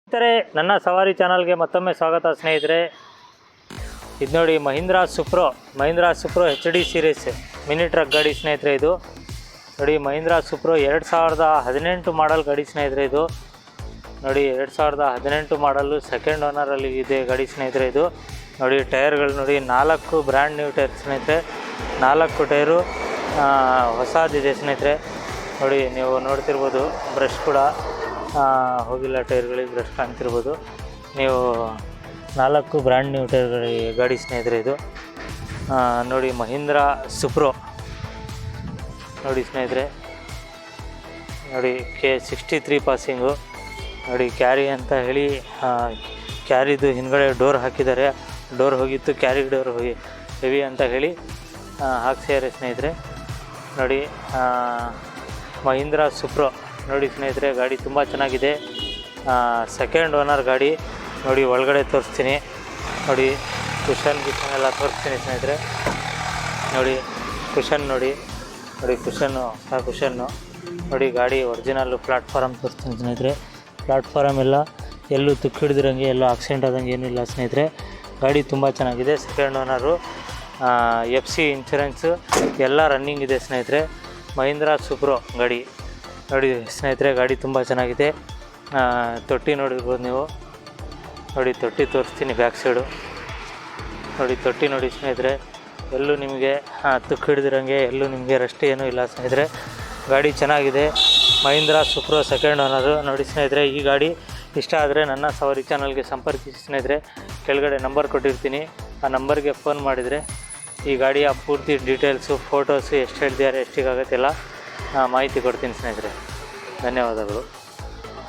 ಸ್ನೇಹಿತರೆ, ನನ್ನ ಸವಾರಿ ಚಾನಲ್ಗೆ ಮತ್ತೊಮ್ಮೆ ಸ್ವಾಗತ ಸ್ನೇಹಿತರೆ. ಇದು ನೋಡಿ Mahindra Supro HD series mini truck ಗಾಡಿ ಸ್ನೇಹಿತರೆ. ಇದು ನೋಡಿ ಮಹೀಂದ್ರಾ ಸುಪ್ರೋ 2018 ಮಾಡಲ್ ಗಾಡಿ ಸ್ನೇಹಿತರೆ. ಇದು ನೋಡಿ 2018 ಮಾಡಲು ಸೆಕೆಂಡ್ ಓನರಲ್ಲಿ ಇದೆ ಗಾಡಿ ಸ್ನೇಹಿತರೆ. ಇದು ನೋಡಿ ಟೈರ್ಗಳು ನೋಡಿ 4 ಬ್ರ್ಯಾಂಡ್ ನ್ಯೂ ಟೈರ್ ಸ್ನೇಹಿತರೆ. 4 ಟೈರು ಹೊಸದಿದೆ ಸ್ನೇಹಿತರೆ. ನೋಡಿ ನೀವು ನೋಡ್ತಿರ್ಬೋದು, ಬ್ರಷ್ ಕೂಡ ಹೋಗಿಲ್ಲ, ಟೈರ್ಗಳಿಗೆ ಬ್ರಷ್ ಕಾಣ್ತಿರ್ಬೋದು ನೀವು. 4 ಬ್ರ್ಯಾಂಡ್ ನ್ಯೂ ಟೈರ್ಗಳಿಗೆ ಗಾಡಿ ಸ್ನೇಹಿತರೆ. ಇದು ನೋಡಿ ಮಹೀಂದ್ರಾ ಸುಪ್ರೋ ನೋಡಿ ಸ್ನೇಹಿತರೆ. ನೋಡಿ K63 ಪಾಸಿಂಗು ನೋಡಿ. ಕ್ಯಾರಿ ಅಂತ ಹೇಳಿ ಕ್ಯಾರಿದು ಹಿಂದ್ಗಡೆ ಡೋರ್ ಹಾಕಿದ್ದಾರೆ. ಡೋರ್ ಹೋಗಿತ್ತು, ಕ್ಯಾರಿ ಡೋರ್ ಹೋಗಿ ಹೆವಿ ಅಂತ ಹೇಳಿ ಹಾಕ್ಸಿದ್ದಾರೆ ಸ್ನೇಹಿತರೆ. ನೋಡಿ ಮಹೀಂದ್ರಾ ಸುಪ್ರೋ ನೋಡಿ ಸ್ನೇಹಿತರೆ. ಗಾಡಿ ತುಂಬ ಚೆನ್ನಾಗಿದೆ, ಸೆಕೆಂಡ್ ಓನರ್ ಗಾಡಿ. ನೋಡಿ ಒಳಗಡೆ ತೋರಿಸ್ತೀನಿ. ನೋಡಿ ಕುಷನ್ ಎಲ್ಲ ತೋರಿಸ್ತೀನಿ ಸ್ನೇಹಿತರೆ. ನೋಡಿ ಕುಷನ್ ನೋಡಿ ಕುಷನ್ನು ನೋಡಿ. ಗಾಡಿ ಒರಿಜಿನಲ್ಲು ಪ್ಲಾಟ್ಫಾರಮ್ ತೋರಿಸ್ತೀನಿ ಸ್ನೇಹಿತರೆ. ಪ್ಲಾಟ್ಫಾರಮ್ ಎಲ್ಲ ಎಲ್ಲೂ ತುಕ್ಕು ಹಿಡಿದಿರಂಗೆ, ಎಲ್ಲೂ ಆಕ್ಸಿಡೆಂಟ್ ಆದಂಗೆ ಏನಿಲ್ಲ ಸ್ನೇಹಿತರೆ. ಗಾಡಿ ತುಂಬ ಚೆನ್ನಾಗಿದೆ, ಸೆಕೆಂಡ್ ಓನರು. FC ಇನ್ಶೂರೆನ್ಸು ಎಲ್ಲ ರನ್ನಿಂಗ್ ಇದೆ ಸ್ನೇಹಿತರೆ. ಮಹೀಂದ್ರಾ ಸುಪ್ರೋ ಗಾಡಿ ನೋಡಿ ಸ್ನೇಹಿತರೆ. ಗಾಡಿ ತುಂಬ ಚೆನ್ನಾಗಿದೆ. ತೊಟ್ಟಿ ನೋಡಿರ್ಬೋದು ನೀವು. ನೋಡಿ ತೊಟ್ಟಿ ತೋರಿಸ್ತೀನಿ, ಬ್ಯಾಕ್ ಸೈಡು ನೋಡಿ ತೊಟ್ಟಿ ನೋಡಿ ಸ್ನೇಹಿತರೆ. ಎಲ್ಲೂ ನಿಮಗೆ ತುಕ್ಕು ಹಿಡಿದಿರಂಗೆ, ಎಲ್ಲೂ ನಿಮಗೆ ರೆಸ್ಟ್ ಏನೂ ಇಲ್ಲ ಸ್ನೇಹಿತರೆ. ಗಾಡಿ ಚೆನ್ನಾಗಿದೆ. ಮಹೀಂದ್ರಾ ಸುಪ್ರೋ ಸೆಕೆಂಡ್ ಓನರು ನೋಡಿ ಸ್ನೇಹಿತರೆ. ಈ ಗಾಡಿ ಇಷ್ಟ ಆದರೆ ನನ್ನ ಸವಾರಿ ಚಾನಲ್ಗೆ ಸಂಪರ್ಕಿಸಿ ಸ್ನೇಹಿತರೆ. ಕೆಳಗಡೆ ನಂಬರ್ ಕೊಟ್ಟಿರ್ತೀನಿ, ಆ ನಂಬರ್ಗೆ ಫೋನ್ ಮಾಡಿದರೆ ಈ ಗಾಡಿಯ ಪೂರ್ತಿ ಡೀಟೇಲ್ಸು, ಫೋಟೋಸು, ಎಷ್ಟು ಹೇಳ್ತಿದ್ದಾರೆ, ಎಷ್ಟಿಗಾಗತ್ತೆಲ್ಲ ಮಾಹಿತಿ ಕೊಡ್ತೀನಿ ಸ್ನೇಹಿತರೆ. ಧನ್ಯವಾದಗಳು.